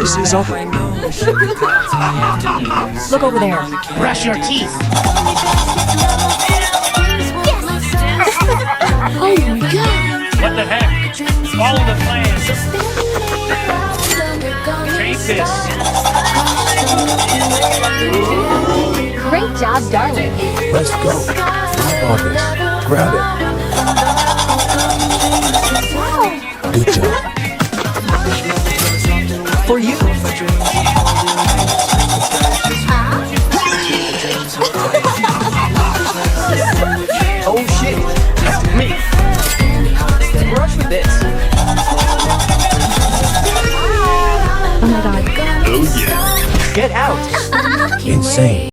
This is all. Look over there. Brush your teeth. Oh my god. What the heck? Follow the plan. Tape this. Great job, darling. Let's go. Grab on this. Grab it. Good job. For you.